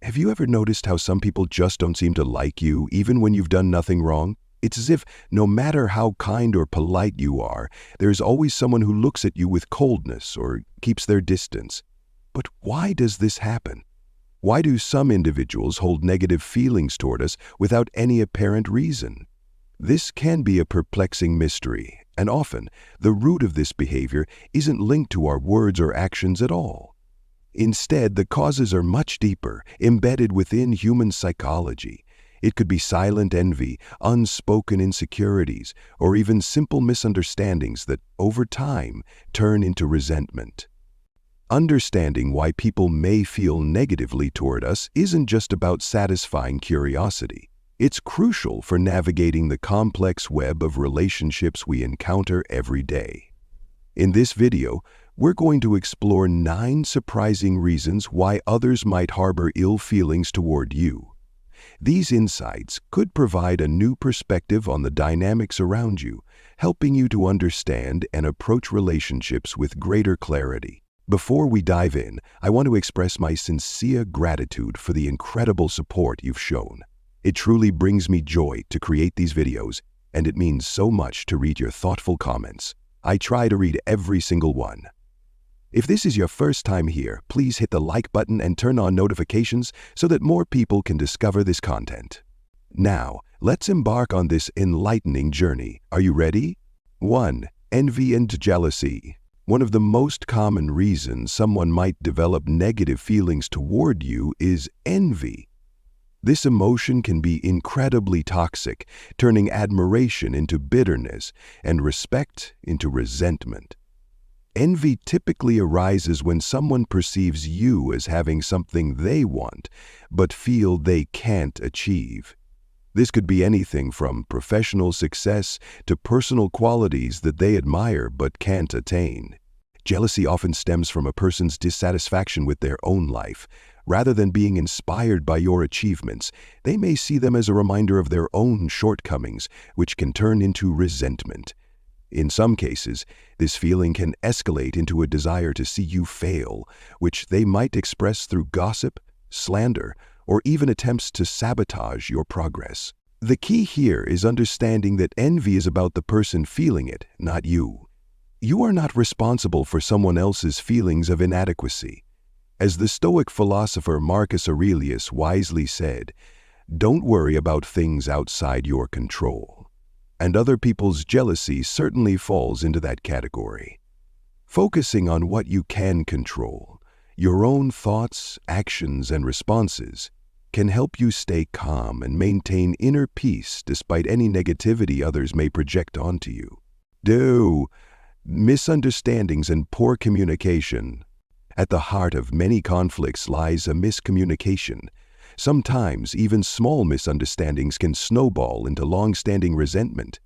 Have you ever noticed how some people just don't seem to like you, even when you've done nothing wrong? It's as if no matter how kind or polite you are, there's always someone who looks at you with coldness or keeps their distance. But why does this happen? Why do some individuals hold negative feelings toward us without any apparent reason? This can be a perplexing mystery, and often the root of this behavior isn't linked to our words or actions at all. Instead, the causes are much deeper, embedded within human psychology. It could be silent envy, unspoken insecurities, or even simple misunderstandings that, over time, turn into resentment. Understanding why people may feel negatively toward us isn't just about satisfying curiosity. It's crucial for navigating the complex web of relationships we encounter every day. In this video, we're going to explore 9 surprising reasons why others might harbor ill feelings toward you. These insights could provide a new perspective on the dynamics around you, helping you to understand and approach relationships with greater clarity. Before we dive in, I want to express my sincere gratitude for the incredible support you've shown. It truly brings me joy to create these videos, and it means so much to read your thoughtful comments. I try to read every single one. If this is your first time here, please hit the like button and turn on notifications so that more people can discover this content. Now, let's embark on this enlightening journey. Are you ready? 1. Envy and jealousy. One of the most common reasons someone might develop negative feelings toward you is envy. This emotion can be incredibly toxic, turning admiration into bitterness and respect into resentment. Envy typically arises when someone perceives you as having something they want, but feel they can't achieve. This could be anything from professional success to personal qualities that they admire but can't attain. Jealousy often stems from a person's dissatisfaction with their own life. Rather than being inspired by your achievements, they may see them as a reminder of their own shortcomings, which can turn into resentment. In some cases, this feeling can escalate into a desire to see you fail, which they might express through gossip, slander, or even attempts to sabotage your progress. The key here is understanding that envy is about the person feeling it, not you. You are not responsible for someone else's feelings of inadequacy. As the Stoic philosopher Marcus Aurelius wisely said, "Don't worry about things outside your control." And other people's jealousy certainly falls into that category. Focusing on what you can control, your own thoughts, actions, and responses, can help you stay calm and maintain inner peace despite any negativity others may project onto you. 2. Misunderstandings and poor communication. At the heart of many conflicts lies a miscommunication. Sometimes even small misunderstandings can snowball into long-standing resentment.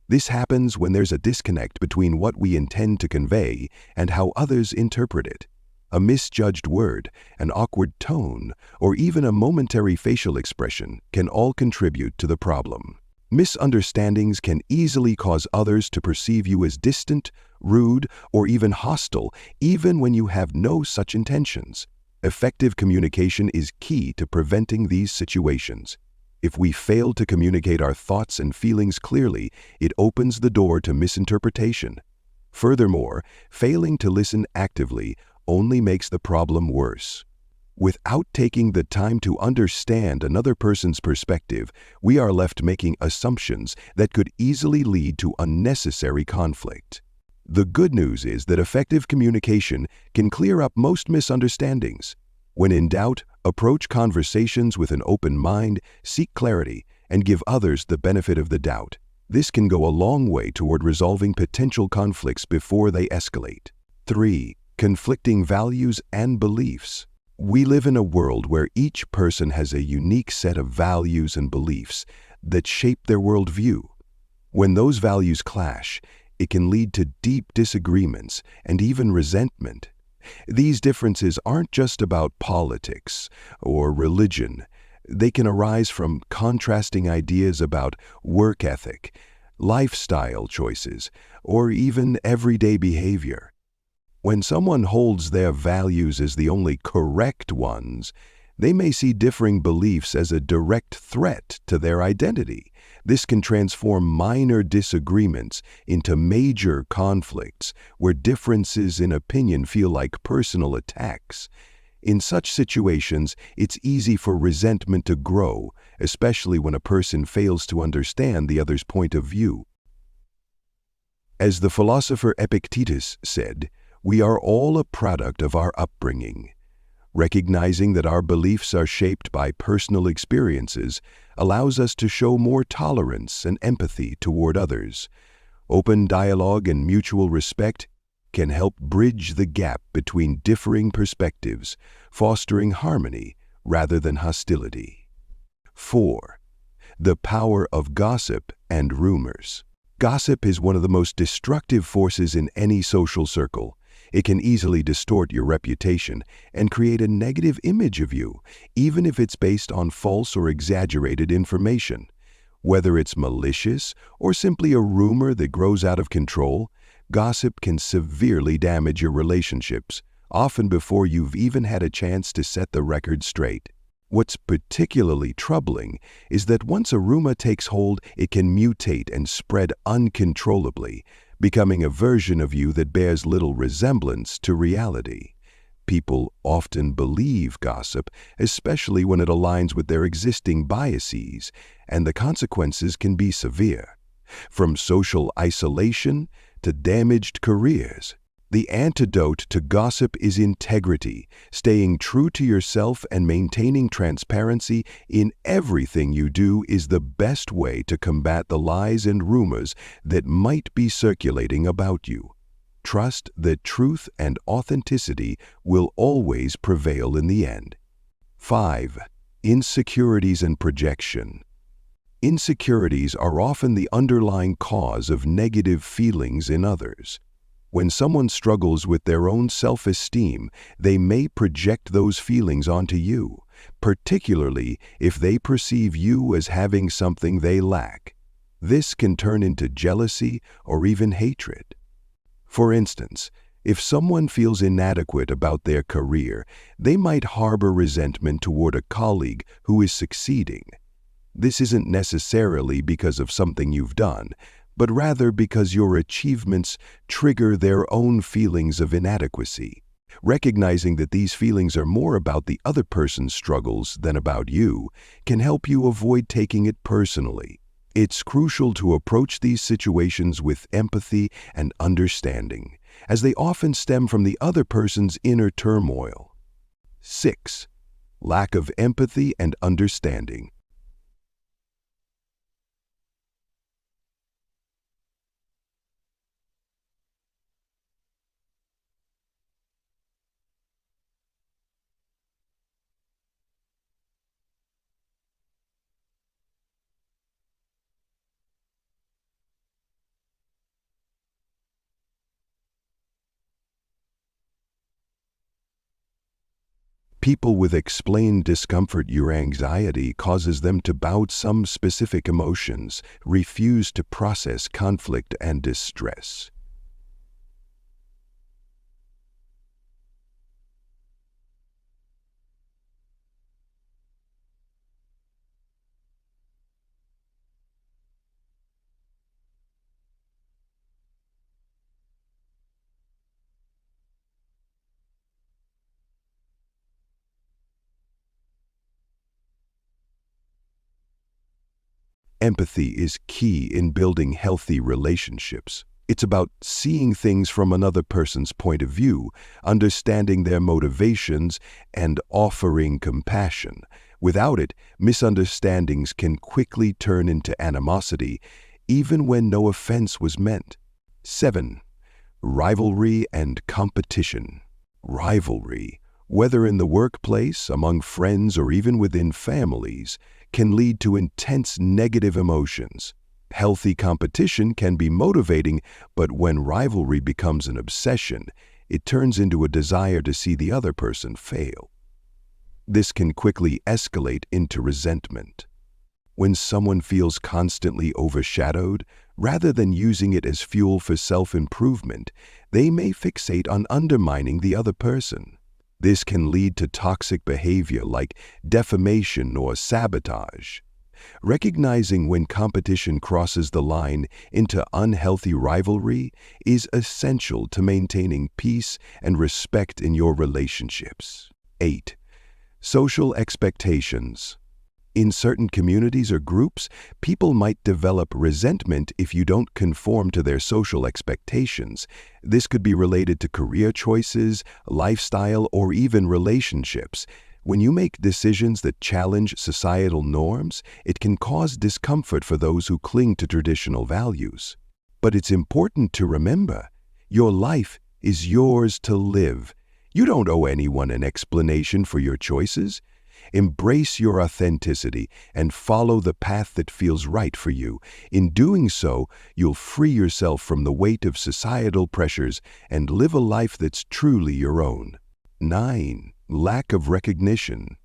This happens when there's a disconnect between what we intend to convey and how others interpret it. A misjudged word, an awkward tone, or even a momentary facial expression can all contribute to the problem. Misunderstandings can easily cause others to perceive you as distant, rude, or even hostile, even when you have no such intentions. Effective communication is key to preventing these situations. If we fail to communicate our thoughts and feelings clearly, it opens the door to misinterpretation. Furthermore, failing to listen actively only makes the problem worse. Without taking the time to understand another person's perspective, we are left making assumptions that could easily lead to unnecessary conflict. The good news is that effective communication can clear up most misunderstandings. When in doubt, approach conversations with an open mind, seek clarity, and give others the benefit of the doubt. This can go a long way toward resolving potential conflicts before they escalate. 3. Conflicting values and beliefs. We live in a world where each person has a unique set of values and beliefs that shape their worldview. When those values clash, it can lead to deep disagreements and even resentment. These differences aren't just about politics or religion. They can arise from contrasting ideas about work ethic, lifestyle choices, or even everyday behavior. When someone holds their values as the only correct ones, They may see differing beliefs as a direct threat to their identity. This can transform minor disagreements into major conflicts where differences in opinion feel like personal attacks. In such situations, it's easy for resentment to grow, especially when a person fails to understand the other's point of view. As the philosopher Epictetus said, we are all a product of our upbringing. Recognizing that our beliefs are shaped by personal experiences allows us to show more tolerance and empathy toward others. Open dialogue and mutual respect can help bridge the gap between differing perspectives, fostering harmony rather than hostility. 4. The power of gossip and rumors. Gossip is one of the most destructive forces in any social circle. It can easily distort your reputation and create a negative image of you, even if it's based on false or exaggerated information. Whether it's malicious or simply a rumor that grows out of control, gossip can severely damage your relationships, often before you've even had a chance to set the record straight. What's particularly troubling is that once a rumor takes hold, it can mutate and spread uncontrollably, becoming a version of you that bears little resemblance to reality. People often believe gossip, especially when it aligns with their existing biases, and the consequences can be severe. From social isolation to damaged careers. The antidote to gossip is integrity, staying true to yourself and maintaining transparency in everything you do is the best way to combat the lies and rumors that might be circulating about you. Trust that truth and authenticity will always prevail in the end. 5. Insecurities and projection. Insecurities are often the underlying cause of negative feelings in others. When someone struggles with their own self-esteem, they may project those feelings onto you, particularly if they perceive you as having something they lack. This can turn into jealousy or even hatred. For instance, if someone feels inadequate about their career, they might harbor resentment toward a colleague who is succeeding. This isn't necessarily because of something you've done, but rather because your achievements trigger their own feelings of inadequacy. Recognizing that these feelings are more about the other person's struggles than about you can help you avoid taking it personally. It's crucial to approach these situations with empathy and understanding, as they often stem from the other person's inner turmoil. 6. Lack of empathy and understanding. People with explained discomfort or anxiety causes them to doubt some specific emotions, refuse to process conflict and distress. Empathy is key in building healthy relationships. It's about seeing things from another person's point of view, understanding their motivations, and offering compassion. Without it, misunderstandings can quickly turn into animosity, even when no offense was meant. 7. Rivalry and competition. Rivalry, whether in the workplace, among friends, or even within families, can lead to intense negative emotions. Healthy competition can be motivating, but when rivalry becomes an obsession, it turns into a desire to see the other person fail. This can quickly escalate into resentment. When someone feels constantly overshadowed, rather than using it as fuel for self-improvement, they may fixate on undermining the other person. This can lead to toxic behavior like defamation or sabotage. Recognizing when competition crosses the line into unhealthy rivalry is essential to maintaining peace and respect in your relationships. 8. Social expectations. In certain communities or groups, people might develop resentment if you don't conform to their social expectations. This could be related to career choices, lifestyle, or even relationships. When you make decisions that challenge societal norms, it can cause discomfort for those who cling to traditional values. But it's important to remember, your life is yours to live. You don't owe anyone an explanation for your choices. Embrace your authenticity and follow the path that feels right for you. In doing so, you'll free yourself from the weight of societal pressures and live a life that's truly your own. 9. Lack of recognition.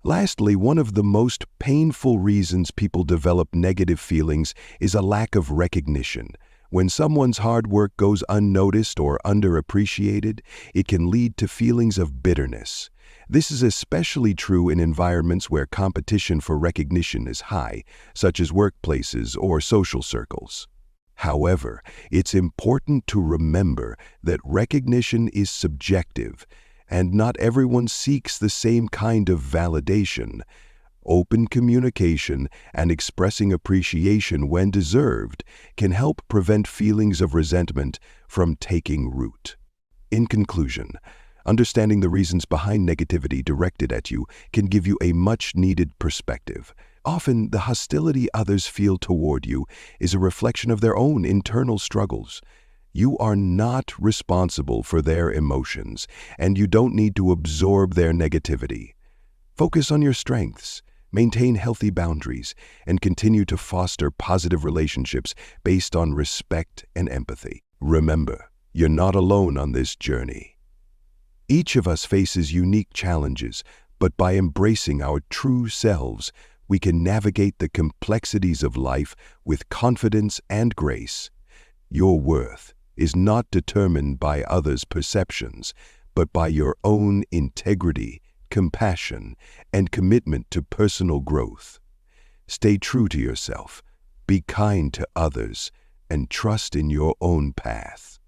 Lastly, one of the most painful reasons people develop negative feelings is a lack of recognition. When someone's hard work goes unnoticed or underappreciated, it can lead to feelings of bitterness. This is especially true in environments where competition for recognition is high, such as workplaces or social circles. However, it's important to remember that recognition is subjective, and not everyone seeks the same kind of validation. Open communication and expressing appreciation when deserved can help prevent feelings of resentment from taking root. In conclusion, understanding the reasons behind negativity directed at you can give you a much-needed perspective. Often, the hostility others feel toward you is a reflection of their own internal struggles. You are not responsible for their emotions, and you don't need to absorb their negativity. Focus on your strengths, maintain healthy boundaries, and continue to foster positive relationships based on respect and empathy. Remember, you're not alone on this journey. Each of us faces unique challenges, but by embracing our true selves, we can navigate the complexities of life with confidence and grace. Your worth is not determined by others' perceptions, but by your own integrity, compassion, and commitment to personal growth. Stay true to yourself, be kind to others, and trust in your own path.